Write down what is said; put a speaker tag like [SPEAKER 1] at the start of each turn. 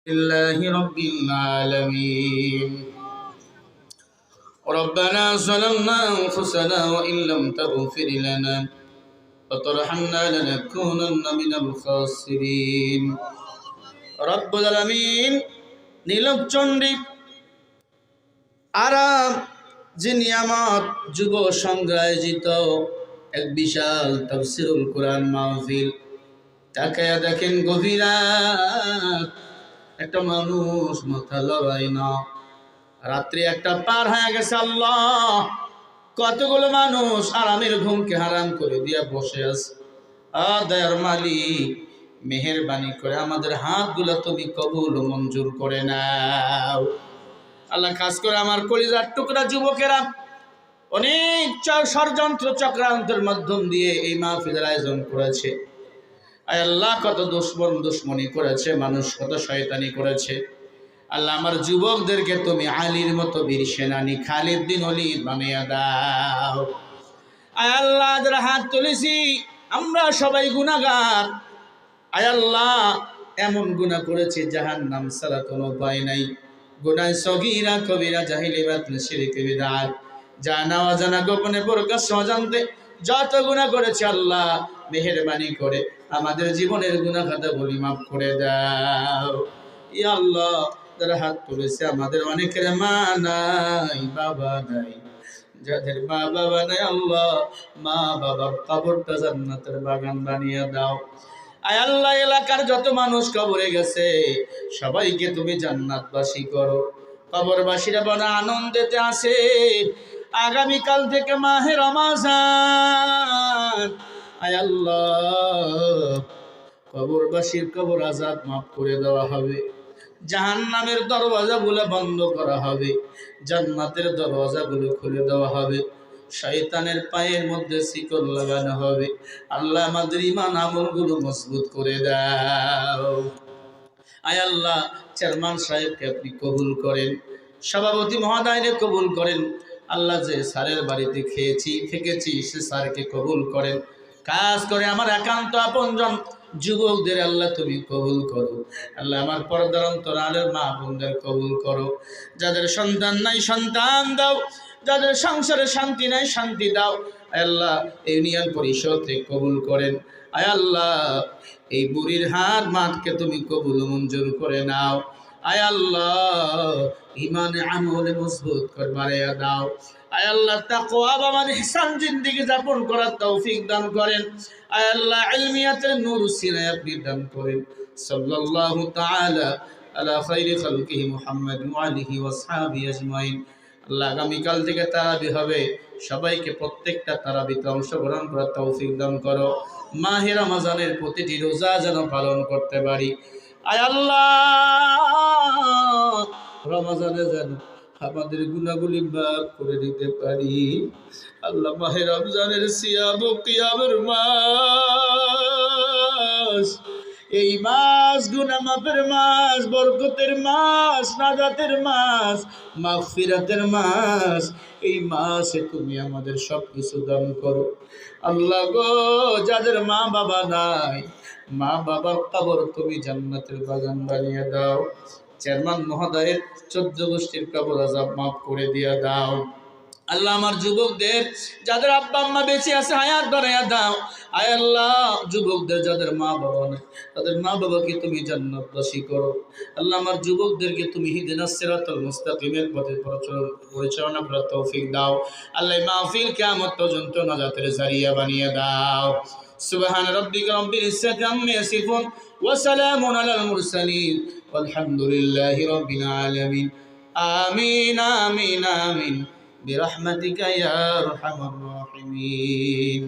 [SPEAKER 1] لله رب العالمين ربنا ظلمنا أنفسنا وإن لم تغفر لنا وترحمنا لنكونن من الخاسرين رب العالمين নীলক চণ্ডী আরাম যে নিয়ামত যুব সংগ্রায়োজিত এক বিশাল তাফসীরুল কোরআন মাহফিল তাকায়া দেখেন গভীর রাত একটা মানুষ মাথা লড়াই না রাত্রি একটা পার হয়ে গেছে আল্লাহ কতগুলো মানুষ আরামের ঘুমকে হারাম করে দিয়া বসে আছে দয়ার মালিক মেহেরবানি করে আমাদের হাতগুলো তুমি কবুল ও মঞ্জুর করে নাও আল্লাহ খাস করে আমার কলিজার টুকরা যুবকেরা অনেক ষড়যন্ত্র চক্রান্তের মাধ্যম দিয়ে এই মাহফিলের আয়োজন করেছে আয় আল্লাহ কত দুশ্মনী করেছে মানুষ কত শয়তানি করেছে আল্লাহ আমার যুবকদেরকে তুমি আলীর মতো বীর সেনানী খালিদ বিন ওলীদ বানিয়ে দাও আয় আল্লাহ যারা হাত তুলেছি আমরা সবাই গুনাহগার আয় আল্লাহ এমন গুনাহ করেছি জাহান্নাম ছাড়া কোনো উপায় নাই গুনাহ সগীরা কবিরা জাহিলি বাতিল শিরক বিদআত জানা অজানা গোপনে প্রকাশ্য অজান্তে যত গুনাহ করেছি আল্লাহ মেহেরবানি করে আমাদের জীবনের গুনাহ খাতাগুলি মাফ করে দাও ইয়া আল্লাহ যারা হাত তুলেছে আমাদের অনেকের মা নাই বাবা নাই যাদের মা বাবা নাই আল্লাহ মা বাবার কবরটা জান্নাতের বাগান বানিয়ে দাও আয় আল্লাহ এলাকার যত মানুষ কবরে গেছে সবাইকে তুমি জান্নাতবাসী করো কবরবাসীরা বড় আনন্দেতে আছে আগামীকাল থেকে মাহে রমজান আয় আল্লাহ কবরবাসীর কবর আযাব মাফ করে দেওয়া হবে জাহান্নামের দরওয়াজাগুলো বন্ধ করা হবে জান্নাতের দরওয়াজাগুলো খুলে দেওয়া হবে শয়তানের পায়ের মধ্যে শিকল লাগানো হবে আল্লাহ আমাদের ঈমান আমলগুলো মজবুত করে দাও আয় আল্লাহ চেয়ারম্যান সাহেবকে আপনি কবুল করেন সভাপতি মহোদয়কে কবুল করেন আল্লাহ যে স্যারের বাড়িতে খেয়েছি থেকেছি সে স্যারকে কবুল করেন কাজ করে আমার একান্ত আপনজন যুবকদের আল্লাহ তুমি কবুল করো আল্লাহ আমার পর্দার অন্তরালের মা বোনদের কবুল করো যাদের সন্তান নাই সন্তান দাও যাদের সংসারে শান্তি নাই শান্তি দাও আল্লাহ ইউনিয়ন পরিষদ থেকে কবুল করেন আয় আল্লাহ এই বুড়ির হাত মাঠকে তুমি কবুল মঞ্জুর করে নাও আয় আল্লাহ ইমানে আমলে মজবুত করে বাড়াইয়া দাও আয় আল্লাহ তাকওয়া বা ইহসান জিন্দেগি যাপন করার তৌফিক দান করেন আয় আল্লাহ ইলমিয়াতের নূর সিনায় আপনি দান করেন সাল্লাল্লাহু তাআলা আলা খায়রি খালকিহি মুহাম্মাদ ওয়া আলিহি ওয়া আসহাবিহি আজমাইন আল্লাহ আগামীকাল থেকে তারাবি হবে সবাইকে প্রত্যেকটা তারাবিতে অংশগ্রহণ করার তৌফিক দান করো মাহে রমজানের প্রতিটি রোজা যেন পালন করতে পারি আয় আল্লাহ রমজানে যেন আমাদের গুনাহগুলি মাফ করে দিতে পারি আল্লাহ মাহে রমজানের সিয়াম ও কিয়ামের মাস এই মাস গুনাহ মাফের মাস বরকতের মাস নাজাতের মাস মাগফিরাতের মাস এই মাসে তুমি আমাদের সব কিছু দান করো আল্লাহ গো যাদের মা বাবা নাই মা বাবার কবর তুমি জান্নাতের বাগান বানিয়ে দাও চেয়ারম্যান মহোদয়ের 14 গোষ্ঠীর কবর আযাব মাফ করে দিয়া দাও আল্লাহ আমার যুবকদের যাদের আব্বা আম্মা বেঁচে আছে হায়াত বাড়াইয়া দাও আয় আল্লাহ যুবকদের যাদের মা বাবা নেই তাদের মা বাবাকে তুমি জান্নাতবাসী করো আল্লাহ আমার যুবকদেরকে তুমি হিদিনাস সিরাতাল মুস্তাকিমের পথে পরিচালনা করার তৌফিক দাও আল্লাহ মাহফিল কিয়ামত পর্যন্ত নাজাতের জারিয়া বানিয়ে দাও সুবহান রাব্বিকা রাব্বিল ইজ্জাতি আম্মা ইয়াসিফুন ওয়া সালামুন আলাল মুরসালিন ওয়ালহামদুলিল্লাহি রাব্বিল আলামিন আমিন আমিন আমিন برحمتك يا أرحم الراحمين